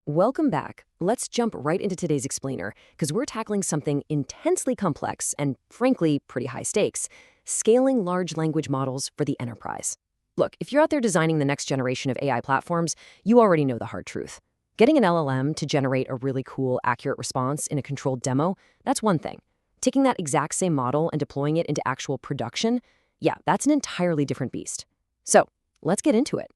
Welcome back. Let's jump right into today's explainer, because we're tackling something intensely complex and, frankly, pretty high stakes: scaling large language models for the enterprise. Look, if you're out there designing the next generation of AI platforms, you already know the hard truth. Getting an LLM to generate a really cool, accurate response in a controlled demo, that's one thing. Taking that exact same model and deploying it into actual production, yeah, that's an entirely different beast. So, let's get into it.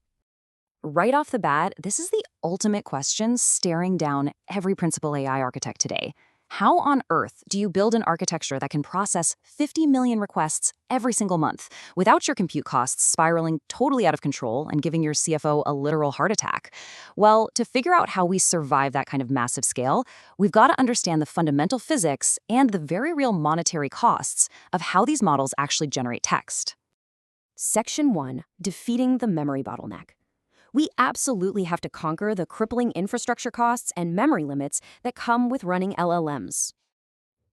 Right off the bat, this is the ultimate question staring down every principal AI architect today. How on earth do you build an architecture that can process 50 million requests every single month without your compute costs spiraling totally out of control and giving your CFO a literal heart attack? Well, to figure out how we survive that kind of massive scale, we've got to understand the fundamental physics and the very real monetary costs of how these models actually generate text. Section 1. Defeating the memory bottleneck. We absolutely have to conquer the crippling infrastructure costs and memory limits that come with running LLMs.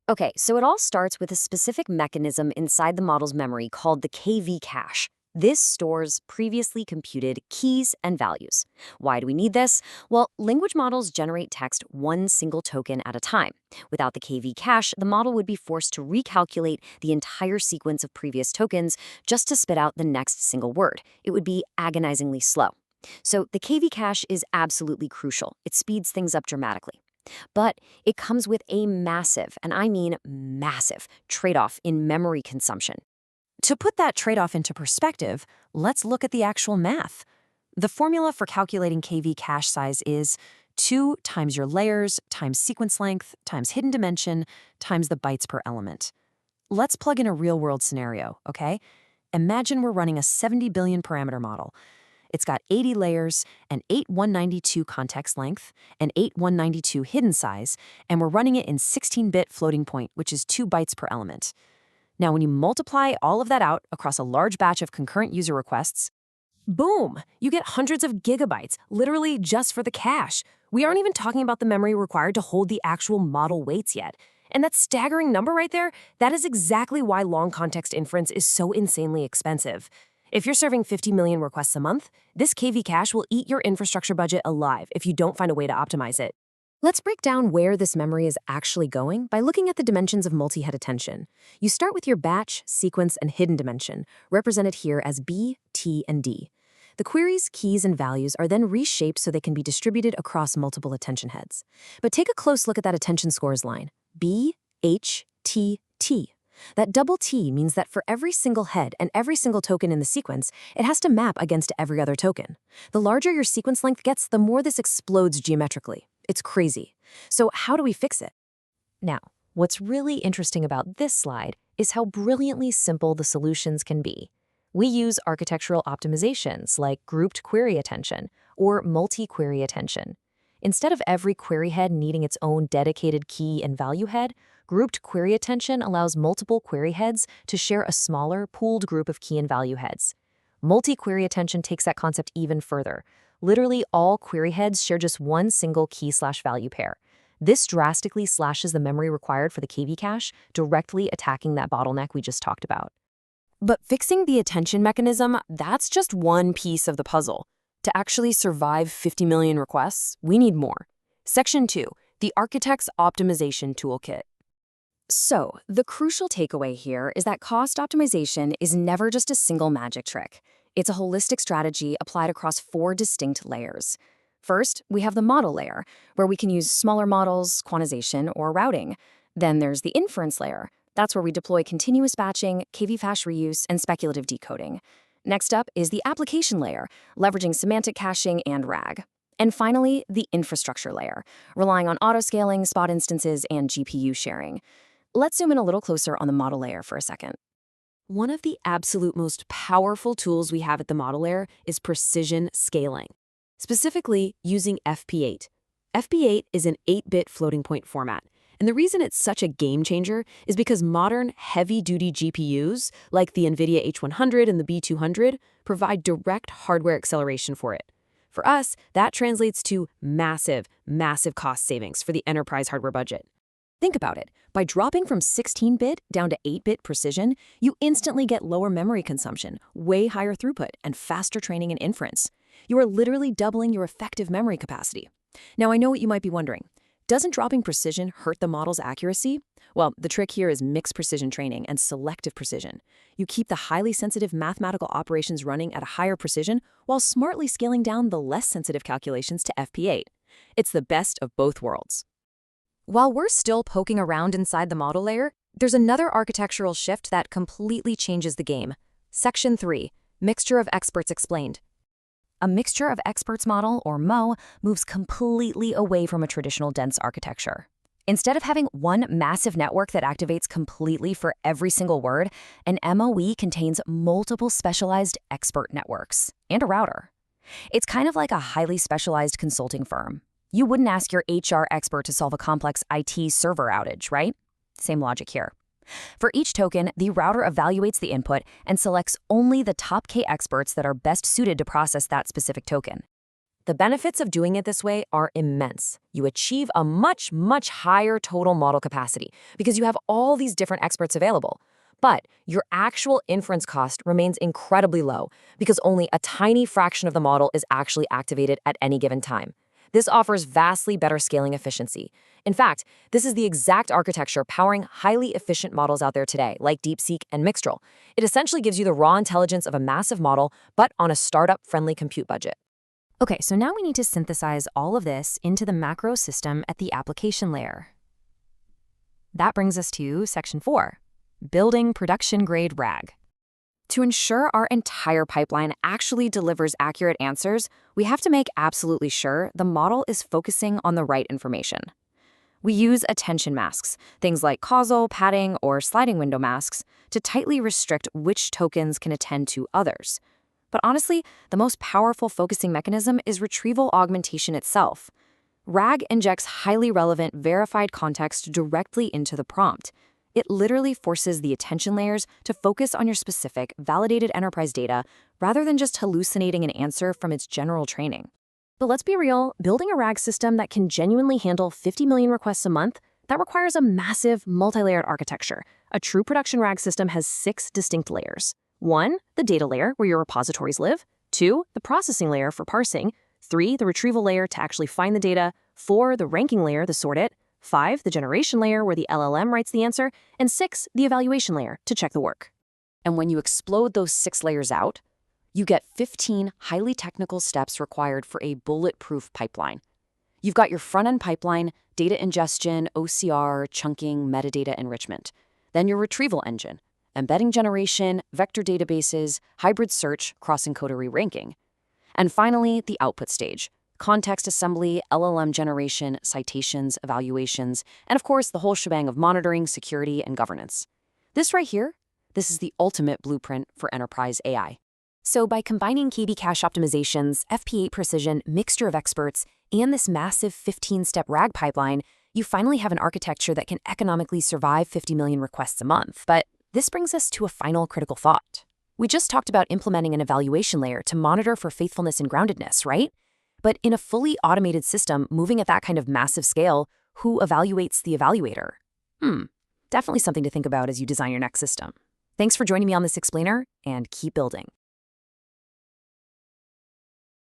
Okay, so it all starts with a specific mechanism inside the model's memory called the KV cache. This stores previously computed keys and values. Why do we need this? Well, language models generate text one single token at a time. Without the KV cache, the model would be forced to recalculate the entire sequence of previous tokens just to spit out the next single word. It would be agonizingly slow. So the KV cache is absolutely crucial. It speeds things up dramatically. But it comes with a massive, and I mean massive, trade-off in memory consumption. To put that trade-off into perspective, let's look at the actual math. The formula for calculating KV cache size is 2 times your layers times sequence length times hidden dimension times the bytes per element. Let's plug in a real-world scenario, okay? Imagine we're running a 70 billion parameter model. It's got 80 layers, and 8 192 context length, and 8 192 hidden size, and we're running it in 16-bit floating point, which is 2 bytes per element. Now, when you multiply all of that out across a large batch of concurrent user requests, boom! You get hundreds of gigabytes, literally just for the cache. We aren't even talking about the memory required to hold the actual model weights yet. And that staggering number right there, that is exactly why long context inference is so insanely expensive. If you're serving 50 million requests a month, this KV cache will eat your infrastructure budget alive if you don't find a way to optimize it. Let's break down where this memory is actually going by looking at the dimensions of multi-head attention. You start with your batch, sequence, and hidden dimension, represented here as B, T, and D. The queries, keys, and values are then reshaped so they can be distributed across multiple attention heads. But take a close look at that attention scores line, B, H, T, T. That double T means that for every single head and every single token in the sequence, it has to map against every other token. The larger your sequence length gets, the more this explodes geometrically. It's crazy. So how do we fix it? Now, what's really interesting about this slide is how brilliantly simple the solutions can be. We use architectural optimizations like grouped query attention or multi-query attention. Instead of every query head needing its own dedicated key and value head, grouped query attention allows multiple query heads to share a smaller, pooled group of key and value heads. Multi-query attention takes that concept even further. Literally, all query heads share just one single key/value pair. This drastically slashes the memory required for the KV cache, directly attacking that bottleneck we just talked about. But fixing the attention mechanism, that's just one piece of the puzzle. To actually survive 50 million requests, we need more. Section 2, the Architect's Optimization Toolkit. So, the crucial takeaway here is that cost optimization is never just a single magic trick. It's a holistic strategy applied across 4 distinct layers. First, we have the model layer, where we can use smaller models, quantization, or routing. Then there's the inference layer. That's where we deploy continuous batching, KV cache reuse, and speculative decoding. Next up is the application layer, leveraging semantic caching and RAG. And finally, the infrastructure layer, relying on auto-scaling, spot instances, and GPU sharing. Let's zoom in a little closer on the model layer for a second. One of the absolute most powerful tools we have at the model layer is precision scaling, specifically using FP8. FP8 is an 8-bit floating point format, and the reason it's such a game changer is because modern heavy-duty GPUs, like the NVIDIA H100 and the B200, provide direct hardware acceleration for it. For us, that translates to massive, massive cost savings for the enterprise hardware budget. Think about it. By dropping from 16-bit down to 8-bit precision, you instantly get lower memory consumption, way higher throughput, and faster training and inference. You are literally doubling your effective memory capacity. Now, I know what you might be wondering. Doesn't dropping precision hurt the model's accuracy? Well, the trick here is mixed precision training and selective precision. You keep the highly sensitive mathematical operations running at a higher precision while smartly scaling down the less sensitive calculations to FP8. It's the best of both worlds. While we're still poking around inside the model layer, there's another architectural shift that completely changes the game. Section 3, Mixture of Experts Explained. A mixture of experts model, or MO, moves completely away from a traditional dense architecture. Instead of having one massive network that activates completely for every single word, an MOE contains multiple specialized expert networks and a router. It's kind of like a highly specialized consulting firm. You wouldn't ask your HR expert to solve a complex IT server outage, right? Same logic here. For each token, the router evaluates the input and selects only the top K experts that are best suited to process that specific token. The benefits of doing it this way are immense. You achieve a much, much higher total model capacity because you have all these different experts available. But your actual inference cost remains incredibly low because only a tiny fraction of the model is actually activated at any given time. This offers vastly better scaling efficiency. In fact, this is the exact architecture powering highly efficient models out there today, like DeepSeek and Mixtral. It essentially gives you the raw intelligence of a massive model, but on a startup-friendly compute budget. Okay, so now we need to synthesize all of this into the macro system at the application layer. That brings us to Section 4, Building Production-Grade RAG. To ensure our entire pipeline actually delivers accurate answers, we have to make absolutely sure the model is focusing on the right information. We use attention masks, things like causal, padding, or sliding window masks, to tightly restrict which tokens can attend to others. But honestly, the most powerful focusing mechanism is retrieval augmentation itself. RAG injects highly relevant, verified context directly into the prompt. It literally forces the attention layers to focus on your specific, validated enterprise data rather than just hallucinating an answer from its general training. But let's be real, building a RAG system that can genuinely handle 50 million requests a month, that requires a massive, multi-layered architecture. A true production RAG system has 6 distinct layers. 1, the data layer, where your repositories live. 2, the processing layer for parsing. 3, the retrieval layer to actually find the data. 4, the ranking layer to sort it. 5, the generation layer where the LLM writes the answer, and 6, the evaluation layer to check the work. And when you explode those 6 layers out, you get 15 highly technical steps required for a bulletproof pipeline. You've got your front-end pipeline, data ingestion, OCR, chunking, metadata enrichment. Then your retrieval engine, embedding generation, vector databases, hybrid search, cross-encoder re-ranking. And finally, the output stage. Context assembly, LLM generation, citations, evaluations, and of course, the whole shebang of monitoring, security, and governance. This right here, this is the ultimate blueprint for enterprise AI. So by combining KB cache optimizations, FP8 precision, mixture of experts, and this massive 15-step RAG pipeline, you finally have an architecture that can economically survive 50 million requests a month. But this brings us to a final critical thought. We just talked about implementing an evaluation layer to monitor for faithfulness and groundedness, right? But in a fully automated system moving at that kind of massive scale, who evaluates the evaluator? Definitely something to think about as you design your next system. Thanks for joining me on this explainer, and keep building.